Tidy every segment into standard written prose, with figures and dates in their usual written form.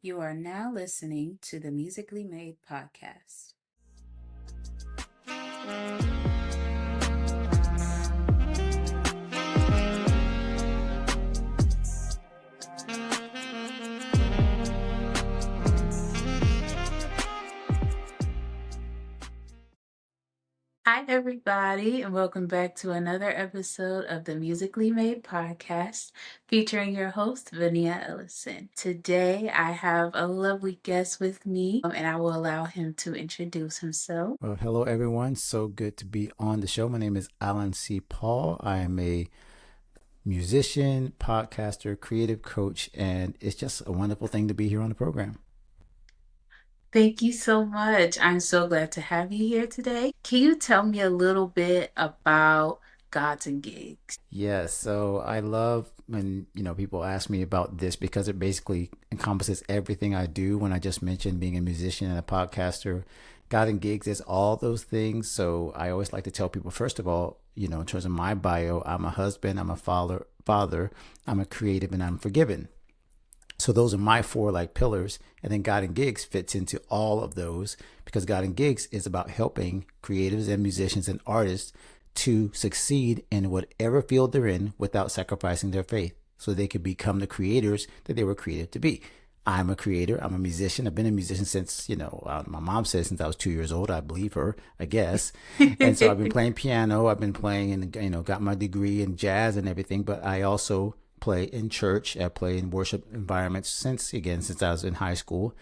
You are now listening to the Musically Made podcast. Hi, everybody, and welcome back to another episode of the Musically Made podcast featuring your host, VaNia Ellison. Today, I have a lovely guest with me, and I will allow him to introduce himself. Well, hello, everyone. So good to be on the show. My name is Alan C. Paul. I am a musician, podcaster, creative coach, and it's just a wonderful thing to be here on the program. Thank you so much. I'm so glad to have you here today. Can you tell me a little bit about Gods and Gigs? Yes, so I love when people ask me about this because it basically encompasses everything I do. When I just mentioned being a musician and a podcaster, God and Gigs is all those things. So I always like to tell people, first of all, in terms of my bio, I'm a husband, I'm a father, I'm a creative, and I'm forgiven. So those are my four pillars. And then God and Gigs fits into all of those because God and Gigs is about helping creatives and musicians and artists to succeed in whatever field they're in without sacrificing their faith so they could become the creators that they were created to be. I'm a creator. I'm a musician. I've been a musician since, my mom says since I was 2 years old. I believe her, I guess. And so I've been playing piano. I've been playing and, got my degree in jazz and everything. But I also play in church. I play in worship environments since I was in high school.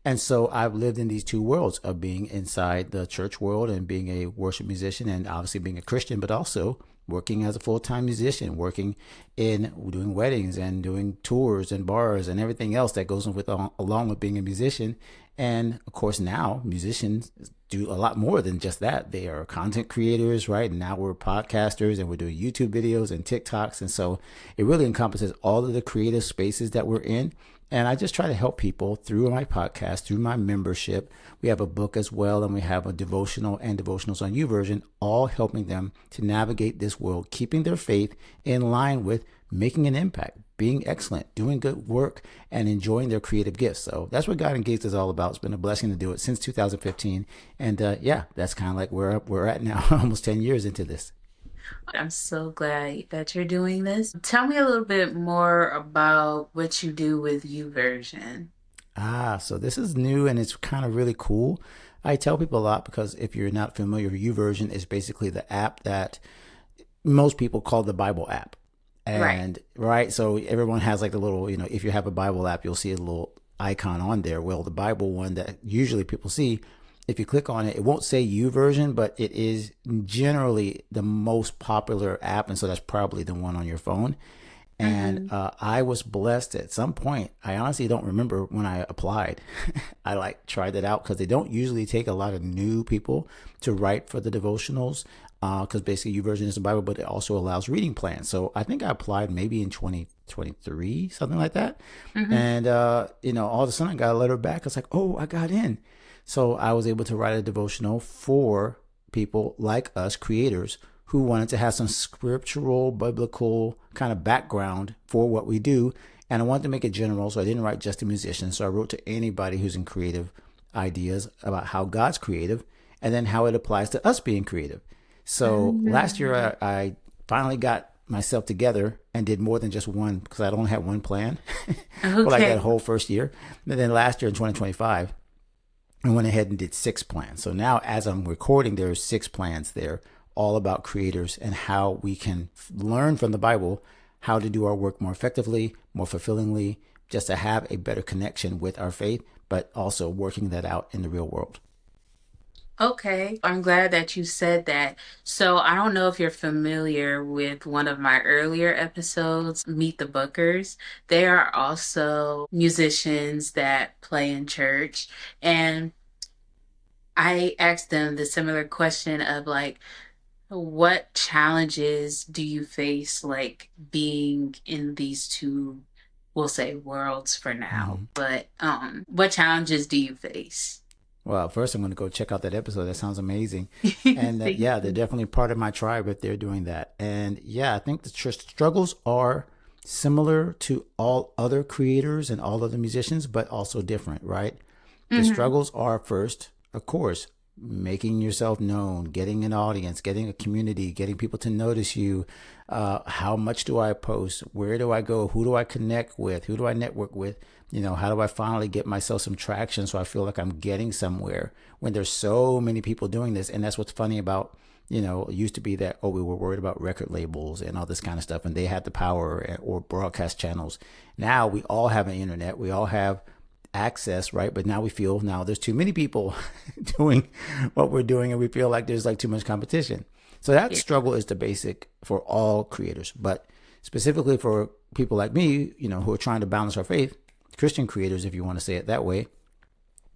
And so I've lived in these two worlds of being inside the church world and being a worship musician and obviously being a Christian, but also working as a full-time musician, working in doing weddings and doing tours and bars and everything else that goes with along with being a musician. And of course, now musicians do a lot more than just that. They are content creators, right? And now we're podcasters and we're doing YouTube videos and TikToks. And so it really encompasses all of the creative spaces that we're in. And I just try to help people through my podcast, through my membership. We have a book as well, and we have a devotional and devotionals on YouVersion, all helping them to navigate this world, keeping their faith in line with making an impact, being excellent, doing good work, and enjoying their creative gifts. So that's what God and Gigs is all about. It's been a blessing to do it since 2015. And that's kind of like where we're at now, almost 10 years into this. I'm so glad that you're doing this. Tell me a little bit more about what you do with YouVersion. So this is new and it's kind of really cool. I tell people a lot because if you're not familiar, YouVersion is basically the app that most people call the Bible app. And right, so everyone has the little, if you have a Bible app, you'll see a little icon on there. Well, the Bible one that usually people see, if you click on it, it won't say YouVersion, but it is generally the most popular app. And so that's probably the one on your phone. And I was blessed at some point. I honestly don't remember when I applied. I tried it out because they don't usually take a lot of new people to write for the devotionals because basically YouVersion is the Bible, but it also allows reading plans. So I think I applied maybe in 2023, something like that. And, all of a sudden I got a letter back. I was like, oh, I got in. So I was able to write a devotional for people like us, creators, who wanted to have some scriptural, biblical kind of background for what we do. And I wanted to make it general, so I didn't write just to musicians. So I wrote to anybody who's in creative ideas about how God's creative and then how it applies to us being creative. So last year, I finally got myself together and did more than just one because I only had one plan for that whole first year. And then last year in 2025, I went ahead and did 6 plans. So now as I'm recording, there's 6 plans there, all about creators and how we can learn from the Bible how to do our work more effectively, more fulfillingly, just to have a better connection with our faith, but also working that out in the real world. Okay, I'm glad that you said that. So I don't know if you're familiar with one of my earlier episodes, Meet the Bookers. They are also musicians that play in church. And I asked them the similar question of what challenges do you face being in these two, we'll say worlds for now, but what challenges do you face? Well, first I'm going to go check out that episode. That sounds amazing. And Thank they're you. definitely part of my tribe if they're doing that. And I think the struggles are similar to all other creators and all other musicians, but also different, right? The Mm-hmm. struggles are first, of course, making yourself known, getting an audience, getting a community, getting people to notice you. How much do I post? Where do I go? Who do I connect with? Who do I network with? How do I finally get myself some traction so I feel like I'm getting somewhere when there's so many people doing this? And that's what's funny about, it used to be that, oh, we were worried about record labels and all this kind of stuff, and they had the power or broadcast channels. Now we all have an internet. We all have access, right? But now we feel now there's too many people doing what we're doing, and we feel like there's like too much competition. So that Yeah. struggle is the basic for all creators, but specifically for people like me, who are trying to balance our faith, Christian creators, if you want to say it that way,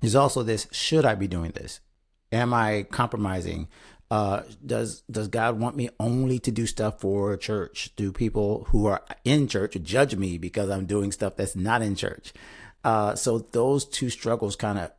is also this: should I be doing this? Am I compromising? Does God want me only to do stuff for church? Do people who are in church judge me because I'm doing stuff that's not in church? So those two struggles kind of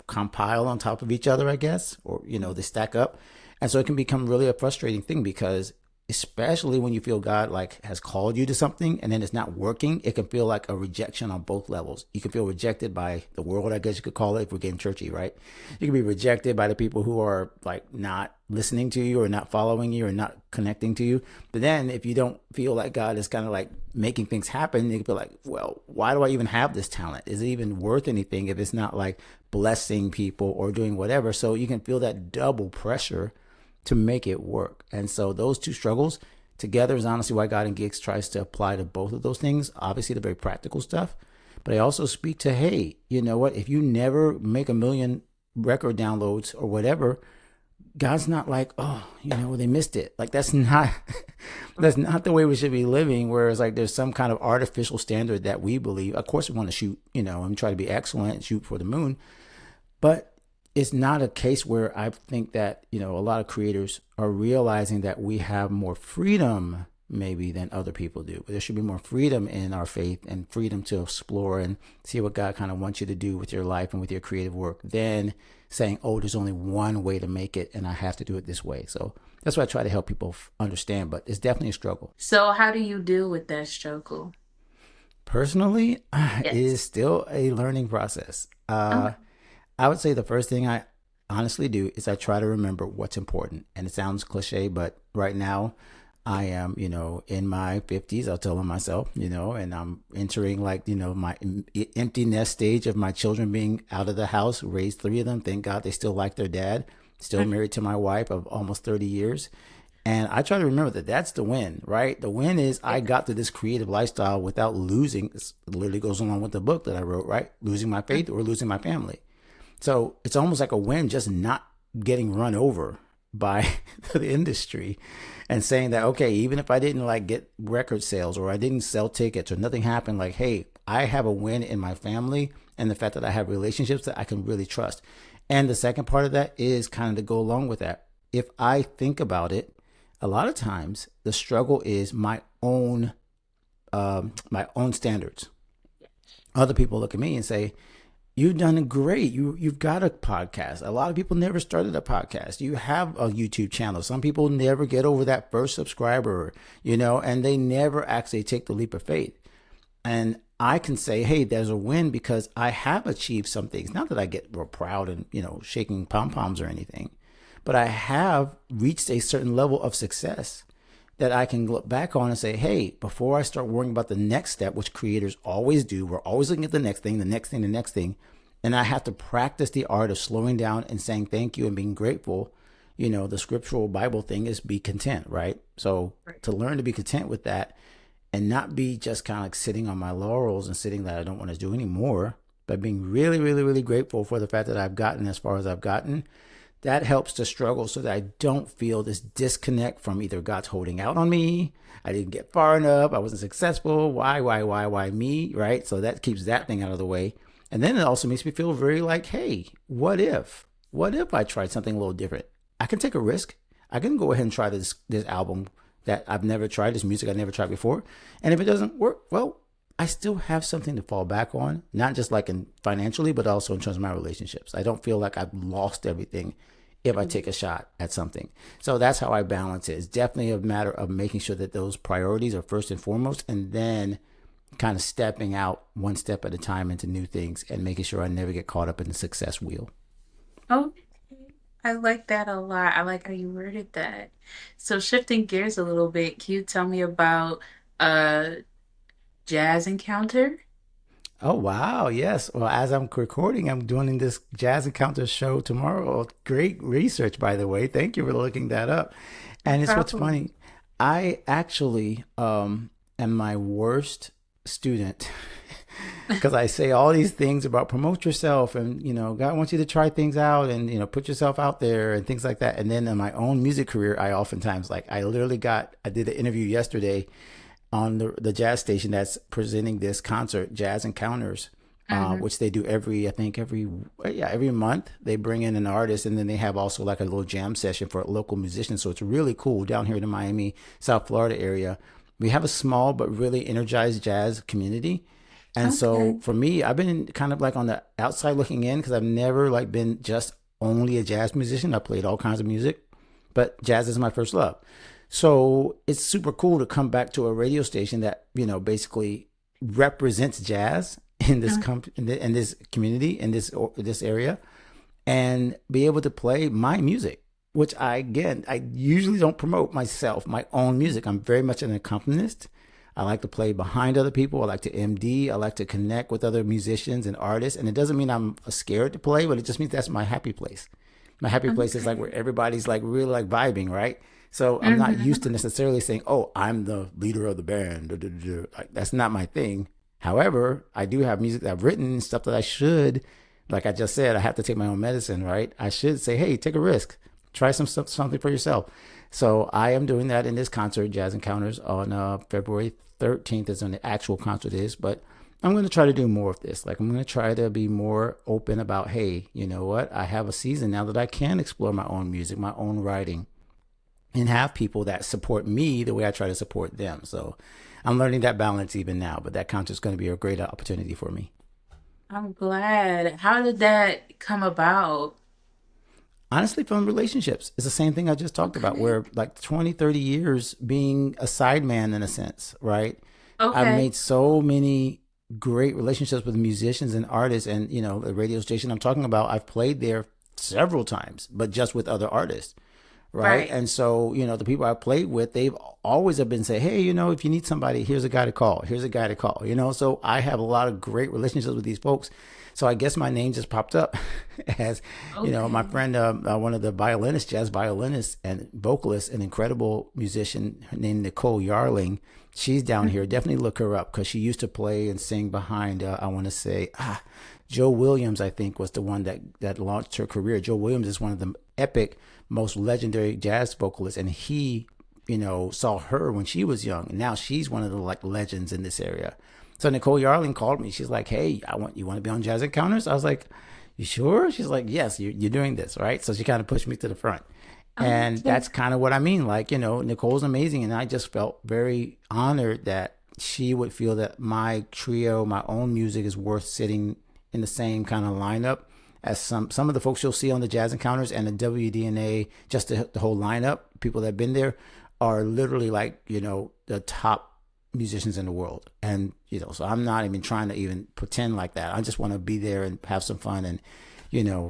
compile on top of each other, I guess, or they stack up, and so it can become really a frustrating thing because especially when you feel God like has called you to something and then it's not working, it can feel like a rejection on both levels. You can feel rejected by the world, I guess you could call it, if we're getting churchy, right? You can be rejected by the people who are like not listening to you or not following you or not connecting to you. But then if you don't feel like God is kind of like making things happen, you can be like, well, why do I even have this talent? Is it even worth anything if it's not like blessing people or doing whatever? So you can feel that double pressure to make it work. And so those two struggles together is honestly why God and Gigs tries to apply to both of those things. Obviously, the very practical stuff, but I also speak to, hey, you know what? If you never make a million record downloads or whatever, God's not like, oh, they missed it. Like that's not that's not the way we should be living. Whereas like there's some kind of artificial standard that we believe. Of course, we want to shoot, and try to be excellent and shoot for the moon. But it's not a case where I think that, a lot of creators are realizing that we have more freedom maybe than other people do. But there should be more freedom in our faith and freedom to explore and see what God kind of wants you to do with your life and with your creative work than saying, oh, there's only one way to make it and I have to do it this way. So that's what I try to help people understand, but it's definitely a struggle. So how do you deal with that struggle? Personally, it Yes. is still a learning process. Okay. I would say the first thing I honestly do is I try to remember what's important. And it sounds cliche, but right now I am, in my 50s, I'll tell myself, and I'm entering like, my empty nest stage of my children being out of the house, raised three of them. Thank God they still like their dad, still married to my wife of almost 30 years. And I try to remember that that's the win, right? The win is I Yeah. got to this creative lifestyle without losing. It literally goes along with the book that I wrote, right? Losing my faith or losing my family. So it's almost like a win just not getting run over by the industry and saying that, okay, even if I didn't like get record sales or I didn't sell tickets or nothing happened, like, hey, I have a win in my family and the fact that I have relationships that I can really trust. And the second part of that is kind of to go along with that. If I think about it, a lot of times the struggle is my own standards. Other people look at me and say, you've done great. You've got a podcast. A lot of people never started a podcast. You have a YouTube channel. Some people never get over that first subscriber, and they never actually take the leap of faith. And I can say, hey, there's a win because I have achieved some things. Not that I get real proud and, shaking pom poms or anything, but I have reached a certain level of success that I can look back on and say, hey, before I start worrying about the next step, which creators always do, we're always looking at the next thing, the next thing, the next thing. And I have to practice the art of slowing down and saying thank you and being grateful. The scriptural Bible thing is be content, right? So Right. to learn to be content with that and not be just kind of like sitting on my laurels and sitting that I don't want to do anymore, but being really, really, really grateful for the fact that I've gotten as far as I've gotten, that helps to struggle so that I don't feel this disconnect from either God's holding out on me, I didn't get far enough, I wasn't successful, why me, right? So that keeps that thing out of the way. And then it also makes me feel very like, hey, what if? What if I tried something a little different? I can take a risk. I can go ahead and try this album that I've never tried, this music I've never tried before. And if it doesn't work, well, I still have something to fall back on, not just like in financially, but also in terms of my relationships. I don't feel like I've lost everything if I take a shot at something. So that's how I balance it. It's definitely a matter of making sure that those priorities are first and foremost, and then kind of stepping out one step at a time into new things and making sure I never get caught up in the success wheel. Oh, I like that a lot. I like how you worded that. So shifting gears a little bit, can you tell me about a jazz encounter? Oh wow, yes. Well, as I'm recording, I'm doing this Jazz Encounter show tomorrow. Great research, by the way. Thank you for looking that up. No And it's what's problem. funny. I actually am my worst student because I say all these things about promote yourself and God wants you to try things out and put yourself out there and things like that. And then in my own music career, I oftentimes like I did an interview yesterday on the jazz station that's presenting this concert, Jazz Encounters, Hmm. which they do I think every month. They bring in an artist, and then they have also like a little jam session for local musicians. So it's really cool down here in the Miami, South Florida area. We have a small but really energized jazz community. And so Okay. for me, I've been kind of like on the outside looking in because I've never like been just only a jazz musician. I played all kinds of music, but jazz is my first love. So it's super cool to come back to a radio station that basically represents jazz in in this community in this area, and be able to play my music, which I usually don't promote myself, my own music. I'm very much an accompanist. I like to play behind other people. I like to MD. I like to connect with other musicians and artists. And it doesn't mean I'm scared to play, but it just means that's my happy place. My happy place is like Okay. where everybody's like really like vibing, right? So I'm not used Hmm. to necessarily saying, "Oh, I'm the leader of the band." Like, that's not my thing. However, I do have music that I've written, stuff that I should, like I just said, I have to take my own medicine, right? I should say, "Hey, take a risk, try some stuff, something for yourself." So I am doing that in this concert, Jazz Encounters, on February 13th is when the actual concert is. But I'm going to try to do more of this. Like I'm going to try to be more open about, hey, you know what? I have a season now that I can explore my own music, my own writing, and have people that support me the way I try to support them. So I'm learning that balance even now. But that concert's going to be a great opportunity for me. I'm glad. How did that come about? Honestly, from relationships, it's the same thing I just talked about, Okay. where like 20, 30 years being a sideman in a sense, right? I've Okay. made so many great relationships with musicians and artists, and the radio station I'm talking about, I've played there several times, but just with other artists, right? Right. And so, the people I played with, they've always have been say, hey, if you need somebody, here's a guy to call. Here's a guy to call. So I have a lot of great relationships with these folks. So I guess my name just popped up as, my Okay. friend, one of the violinists, jazz violinists and vocalist, an incredible musician named Nicole Yarling. She's down here. Mhm. Definitely look her up because she used to play and sing behind, I want to say, Joe Williams, I think, was the one that launched her career. Joe Williams is one of the epic, most legendary jazz vocalists, and he, saw her when she was young, and now she's one of the like legends in this area. So Nicole Yarling called me. She's like, "Hey, you want to be on Jazz Encounters?" I was like, "You sure?" She's like, "Yes, you're doing this, right?" So she kind of pushed me to the front. And Okay. that's kind of what I mean. Like, Nicole's amazing. And I just felt very honored that she would feel that my trio, my own music is worth sitting in the same kind of lineup as some of the folks you'll see on the Jazz Encounters and the WDNA, just the whole lineup, people that have been there are literally like, the top musicians in the world. And, so I'm not even trying to even pretend like that. I just want to be there and have some fun and,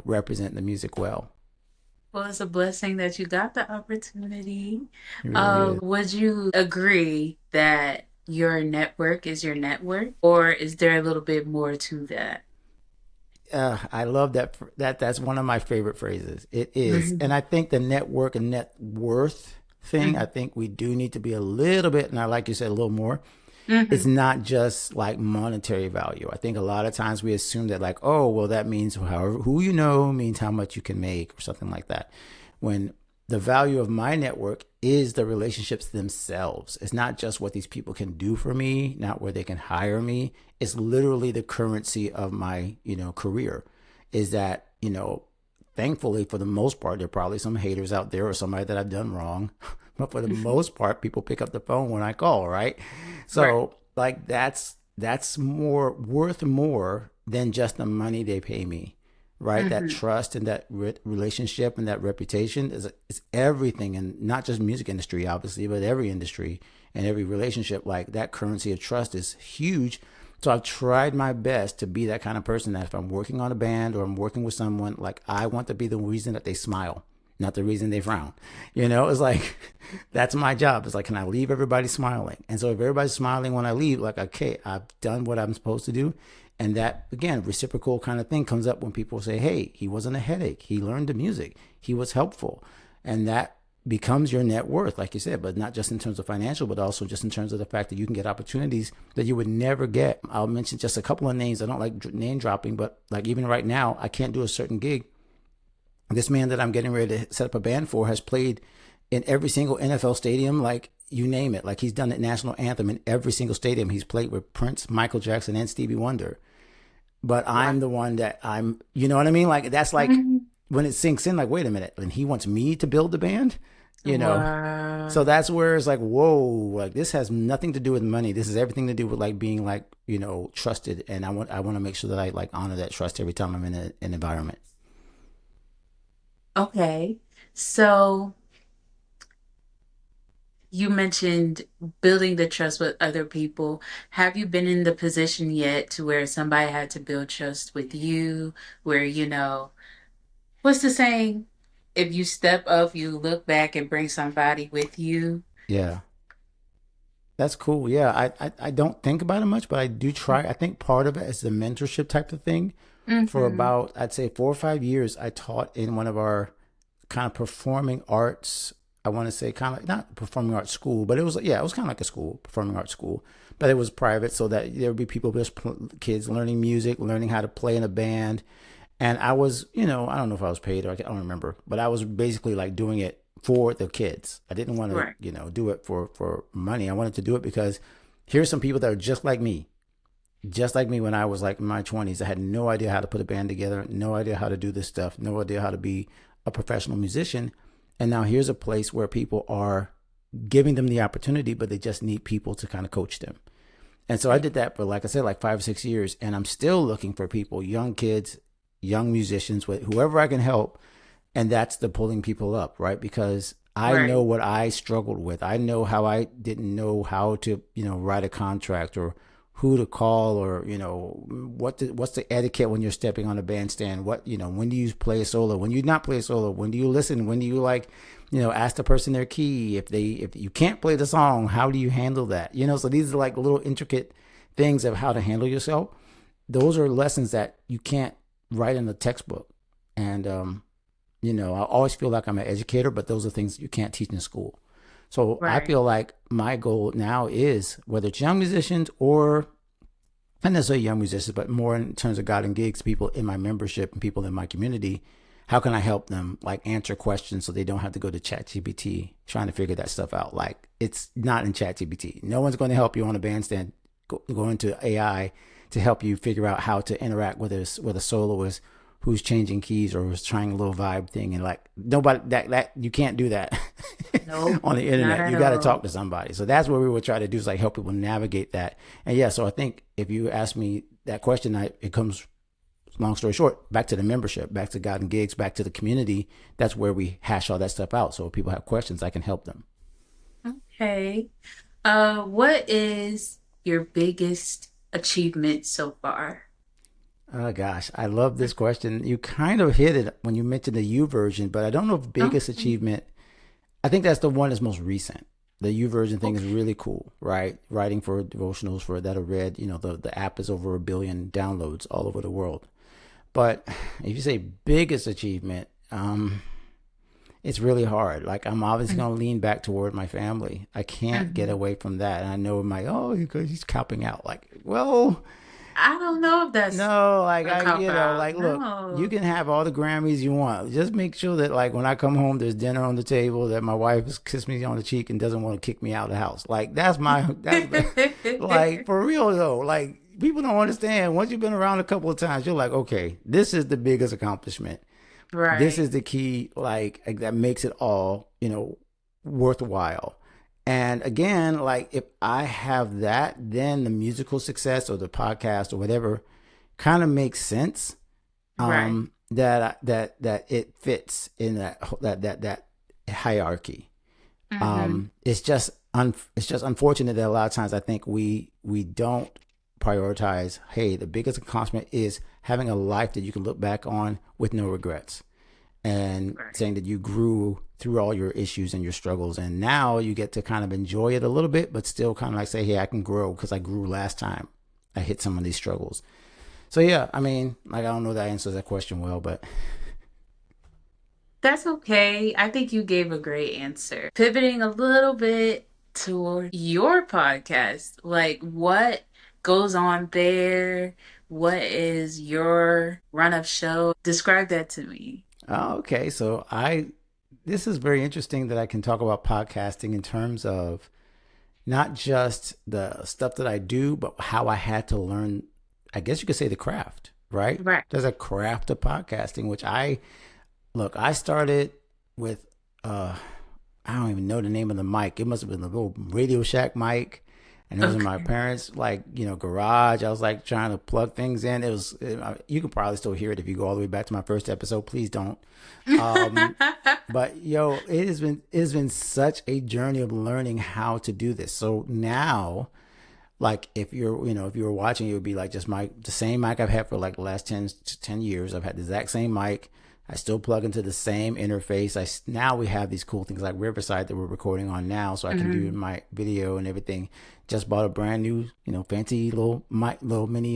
represent the music well. Well, it's a blessing that you got the opportunity. It really is. Would you agree that your network is your network, or is there a little bit more to that? I love that. That's one of my favorite phrases. It is, and Hmm. I think the network and net worth thing. I think we do need to be a little bit, and I like you said a little more. It's Hmm. not just like monetary value. I think a lot of times we assume that like, oh, well, that means however who you know means how much you can make or something like that. When the value of my network is the relationships themselves. It's not just what these people can do for me, not where they can hire me. It's literally the currency of my, career. Is that, thankfully for the most part, there are probably some haters out there or somebody that I've done wrong. But for the most part, people pick up the phone when I call, right? Right. So like that's more worth more than just the money they pay me, right? That Mm-hmm. trust and that relationship and that reputation is everything, and not just music industry, obviously, but every industry and every relationship. Like that currency of trust is huge. So I've tried my best to be that kind of person that if I'm working on a band or I'm working with someone, like I want to be the reason that they smile, not the reason they frown. It's like that's my job. It's like, can I leave everybody smiling? And so if everybody's smiling when I leave, like, okay, I've done what I'm supposed to do. And that, again, reciprocal kind of thing comes up when people say, hey, he wasn't a headache. He learned the music. He was helpful. And that becomes your net worth, like you said, but not just in terms of financial, but also just in terms of the fact that you can get opportunities that you would never get. I'll mention just a couple of names. I don't like name dropping, but like even right now, I can't do a certain gig. This man that I'm getting ready to set up a band for has played in every single NFL stadium, like you name it. Like he's done the national anthem in every single stadium. He's played with Prince, Michael Jackson, and Stevie Wonder. But Wow. I'm the one that you know what I mean? Like that's like when it sinks in, like, wait a minute, and he wants me to build the band, you know? So Wow. that's where it's like, whoa, like this has nothing to do with money. This is everything to do with like being like, trusted. And I want to make sure that I like honor that trust every time I'm in an environment. Okay. So you mentioned building the trust with other people. Have you been in the position yet to where somebody had to build trust with you, where, what's the saying? If you step up, you look back and bring somebody with you. Yeah. That's cool. Yeah, I don't think about it much, but I do try. I think part of it is the mentorship type of thing. For Mm-hmm. about, I'd say 4 or 5 years, I taught in one of our kind of performing arts. I want to say kind of like not performing arts school, but it was, yeah, it was kind of like a school, performing arts school, but it was private, so that there would be people, just kids learning music, learning how to play in a band. And I was, I don't know if I was paid, or I don't remember, but I was basically like doing it for the kids. I didn't want to, Right. do it for money. I wanted to do it because here's some people that are just like me when I was like in my 20s. I had no idea how to put a band together, no idea how to do this stuff, no idea how to be a professional musician. And now here's a place where people are giving them the opportunity, but they just need people to kind of coach them. And so I did that for, like I said, like 5 or 6 years. And I'm still looking for people, young kids, young musicians, with whoever I can help. And that's the pulling people up, right? Because I know Right. what I struggled with. I know how I didn't know how to, write a contract, or who to call, or what's the etiquette when you're stepping on a bandstand. When do you play a solo? When do you not play a solo? When do you listen? When do you like, ask the person their key? If you can't play the song, how do you handle that? So these are like little intricate things of how to handle yourself. Those are lessons that you can't write in a textbook. And I always feel like I'm an educator, but those are things you can't teach in school. So I Right. feel like my goal now is, whether it's young musicians or not necessarily young musicians, but more in terms of God and gigs, people in my membership and people in my community, how can I help them like answer questions so they don't have to go to ChatGPT trying to figure that stuff out? Like, it's not in ChatGPT. No one's going to help you on a bandstand. Go into AI to help you figure out how to interact with a soloist who's changing keys or who's trying a little vibe thing. And like, nobody, that you can't do that Nope. on the Not internet. at You got to talk all. to somebody. So that's what we would try to do, is like help people navigate that. And yeah, so I think if you ask me that question, it comes, long story short, back to the membership, back to God and Gigs, back to the community. That's where we hash all that stuff out. So if people have questions, I can help them. Okay. What is your biggest achievement so far? Oh gosh, I love this question. You kind of hit it when you mentioned the U version, but I don't know if Oh, biggest achievement. I think that's the one that's most recent. The U version thing is okay. really cool, right? Writing for devotionals for that are read. The app is over 1 billion downloads all over the world. But if you say biggest achievement, it's really hard. Like, I'm obviously Mm, gonna lean back toward my family. I can't get mhm. away from that. And I know because he's copping out. Like, well, I don't know if that's no, like a cop out. like, look, you No. can have all the Grammys you want. Just make sure that like when I come home, there's dinner on the table, that my wife has kissed me on the cheek and doesn't want to kick me out of the house. Like, that's the like, for real though. Like, people don't understand. Once you've been around a couple of times, you're like, okay, this is the biggest accomplishment. This Right. is the key, like that makes it all, worthwhile. And again, like, if I have that, then the musical success or the podcast or whatever kind of makes sense. Right. that it fits in that hierarchy. Mm-hmm. It's just unfortunate that a lot of times I think we don't prioritize. Hey, the biggest accomplishment is having a life that you can look back on with no regrets, and Right. saying that you grew through all your issues and your struggles, and now you get to kind of enjoy it a little bit, but still kind of like say, hey, I can grow because I grew last time I hit some of these struggles. So yeah, I mean, like I don't know if that answers that question well, but That's okay. I think you gave a great answer. Pivoting a little bit toward your podcast, like what goes on there? What is your run of show? Describe that to me. okay. So I this is very interesting that I can talk about podcasting in terms of not just the stuff that I do, but how I had to learn, I guess you could say, the craft, right? Right. There's a craft of podcasting, which I started with, I don't even know the name of the mic. It must have been the little Radio Shack mic. And it was in my Okay. parents' like, garage. I was like trying to plug things in. You can probably still hear it if you go all the way back to my first episode. Please don't. Um, but yo, it has been such a journey of learning how to do this. So now, like if you were watching, it would be like just the same mic I've had for like the last 10 years. I've had the exact same mic. I still plug into the same interface. Now we have these cool things like Riverside that we're recording on now, so I can do Mhm. my video and everything. Just bought a brand new, fancy little mic, little mini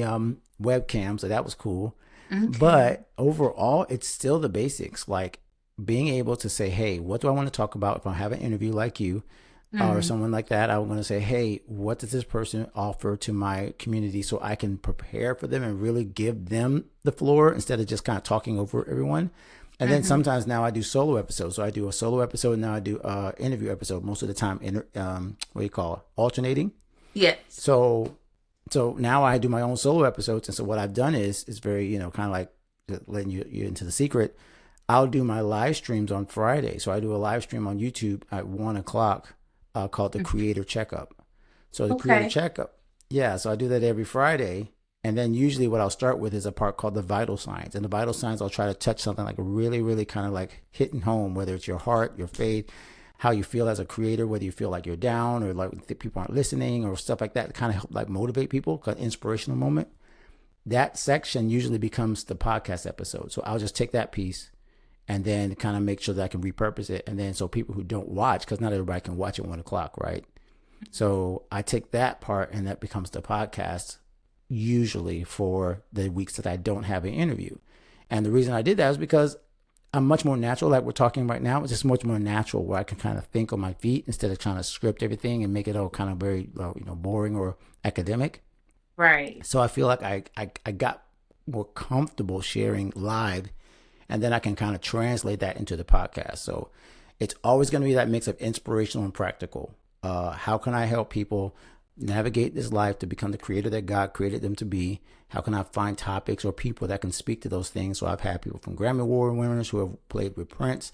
webcam, so that was cool. Okay. But overall, it's still the basics, like being able to say, hey, what do I want to talk about if I have an interview like you or Mhm. someone like that? I'm going to say, hey, what does this person offer to my community so I can prepare for them and really give them the floor instead of just kind of talking over everyone. And then Mhm. sometimes now I do solo episodes. So I do a solo episode and now I do interview episode. Most of the time, what do you call it? Alternating. Yes. So now I do my own solo episodes, and so what I've done is very kind of like letting you into the secret. I'll do my live streams on Friday. So I do a live stream on YouTube at 1 o'clock, called the Mhm. Creator Checkup. So the Creator Okay. Checkup, yeah. So I do that every Friday, and then usually what I'll start with is a part called the vital signs. And the vital signs, I'll try to touch something like really, really kind of like hitting home, whether it's your heart, your faith, how you feel as a creator, whether you feel like you're down or like people aren't listening or stuff like that, to kind of help like motivate people, an inspirational moment. That section usually becomes the podcast episode. So I'll just take that piece and then kind of make sure that I can repurpose it. And then so people who don't watch, because not everybody can watch at 1 o'clock, right? So I take that part and that becomes the podcast usually for the weeks that I don't have an interview. And the reason I did that is because I'm much more natural, like we're talking right now. It's just much more natural where I can kind of think on my feet instead of trying to script everything and make it all kind of very, boring or academic. Right. So I feel like I got more comfortable sharing live, and then I can kind of translate that into the podcast. So it's always going to be that mix of inspirational and practical. How can I help people navigate this life to become the creator that God created them to be? How can I find topics or people that can speak to those things? So I've had people from Grammy Award winners who have played with Prince,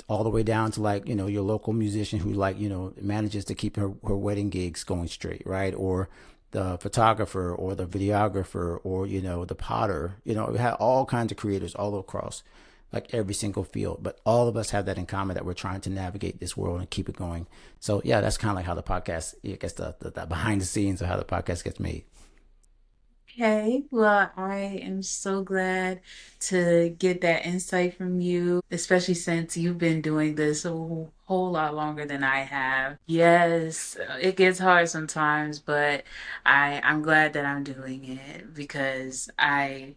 all the way down to like, your local musician who like, manages to keep her wedding gigs going straight, right? Or the photographer or the videographer or, the potter. We had all kinds of creators all across like every single field, but all of us have that in common, that we're trying to navigate this world and keep it going. So yeah, that's kind of like how the podcast, I guess the behind the scenes of how the podcast gets made. Okay, well, I am so glad to get that insight from you, especially since you've been doing this a whole lot longer than I have. Yes, it gets hard sometimes, but I'm glad that I'm doing it because I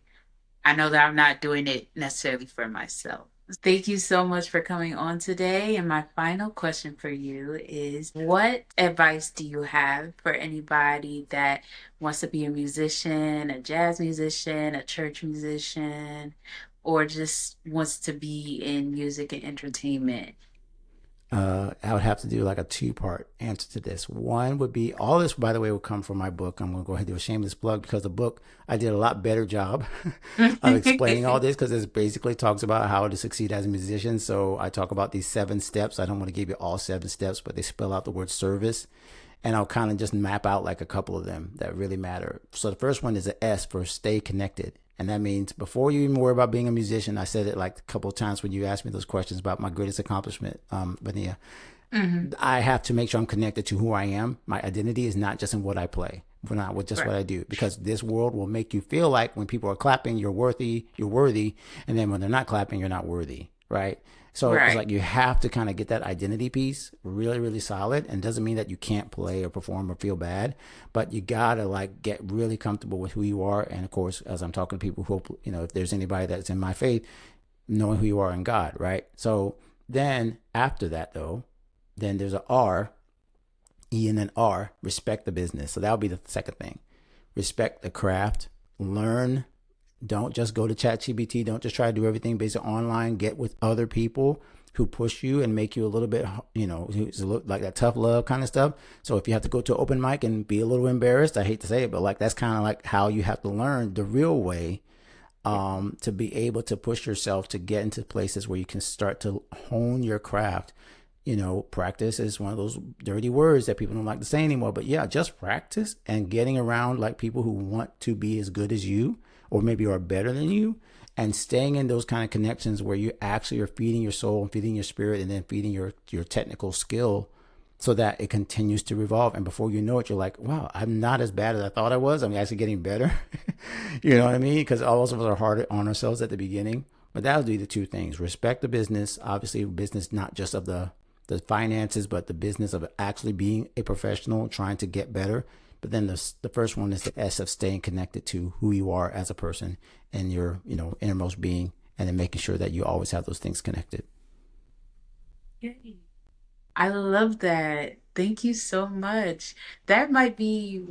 know that I'm not doing it necessarily for myself. Thank you so much for coming on today. And my final question for you is what advice do you have for anybody that wants to be a musician, a jazz musician, a church musician, or just wants to be in music and entertainment? I would have to do like a two-part answer to this. One would be, all this, by the way, will come from my book. I'm going to go ahead and do a shameless plug, because the book, I did a lot better job of explaining all this, because it basically talks about how to succeed as a musician. So I talk about these 7 steps. I don't want to give you all 7 steps, but they spell out the word service. And I'll kind of just map out like a couple of them that really matter. So the first one is the S for stay connected. And that means before you even worry about being a musician, I said it like a couple of times when you asked me those questions about my greatest accomplishment, VaNia. Hmm. I have to make sure I'm connected to who I am. My identity is not just in what I play, not with just what Right. I do, because this world will make you feel like when people are clapping, you're worthy, and then when they're not clapping, you're not worthy, right? So it's Right. like you have to kind of get that identity piece really, really solid. And it doesn't mean that you can't play or perform or feel bad, but you gotta like get really comfortable with who you are. And of course, as I'm talking to people who, if there's anybody that's in my faith, knowing who you are in God, right? So then after that, though, then there's a R, E, and then R, respect the business. So that'll be the second thing. Respect the craft, learn. Don't just go to ChatGPT. Don't just try to do everything based on online. Get with other people who push you and make you a little bit, like that tough love kind of stuff. So if you have to go to an open mic and be a little embarrassed, I hate to say it, but like that's kind of like how you have to learn the real way, to be able to push yourself to get into places where you can start to hone your craft. Practice is one of those dirty words that people don't like to say anymore. But yeah, just practice and getting around like people who want to be as good as you or maybe are better than you, and staying in those kind of connections where you actually are feeding your soul and feeding your spirit and then feeding your technical skill so that it continues to revolve. And before you know it, you're like, wow, I'm not as bad as I thought I was. I'm actually getting better. You know what I mean? Because all of us are hard on ourselves at the beginning. But that'll do the two things: respect the business, obviously, business not just of the finances, but the business of actually being a professional, trying to get better. But then the first one is the S of staying connected to who you are as a person and your innermost being, and then making sure that you always have those things connected. Yay. I love that. Thank you so much. That might be,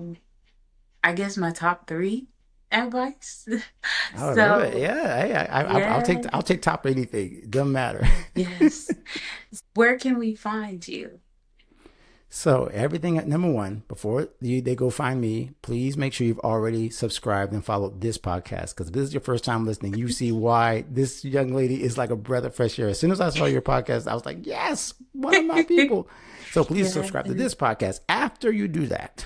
I guess, my top three advice. I love it. So, Yeah, hey, yeah, I'll take top anything. It doesn't matter. yes. Where can we find you? So everything at number one, before they go find me, please make sure you've already subscribed and followed this podcast. Because if this is your first time listening, you see why this young lady is like a breath of fresh air. As soon as I saw your podcast, I was like, yes, one of my people. So please Yeah. subscribe to this podcast. After you do that,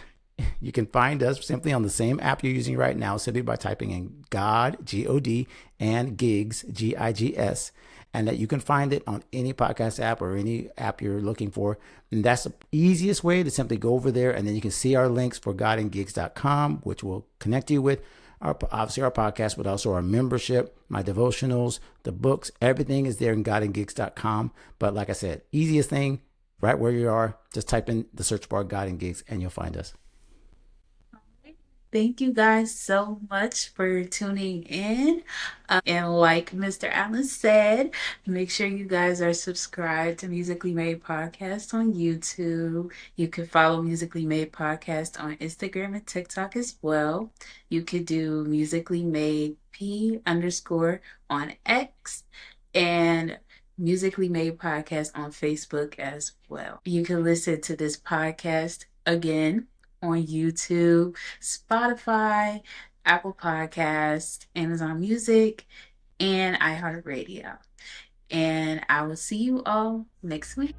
you can find us simply on the same app you're using right now, simply by typing in God, G-O-D, and Gigs, Gigs, and that you can find it on any podcast app or any app you're looking for. And that's the easiest way to simply go over there, and then you can see our links for godandgigs.com, which will connect you with obviously our podcast, but also our membership, my devotionals, the books. Everything is there in godandgigs.com. But like I said, easiest thing, right where you are, just type in the search bar God and Gigs, and you'll find us. Thank you guys so much for tuning in. And like Mr. Allen said, make sure you guys are subscribed to Musically Made Podcast on YouTube. You can follow Musically Made Podcast on Instagram and TikTok as well. You could do Musically Made P underscore on X and Musically Made Podcast on Facebook as well. You can listen to this podcast again on YouTube, Spotify, Apple Podcasts, Amazon Music, and iHeartRadio. And I will see you all next week.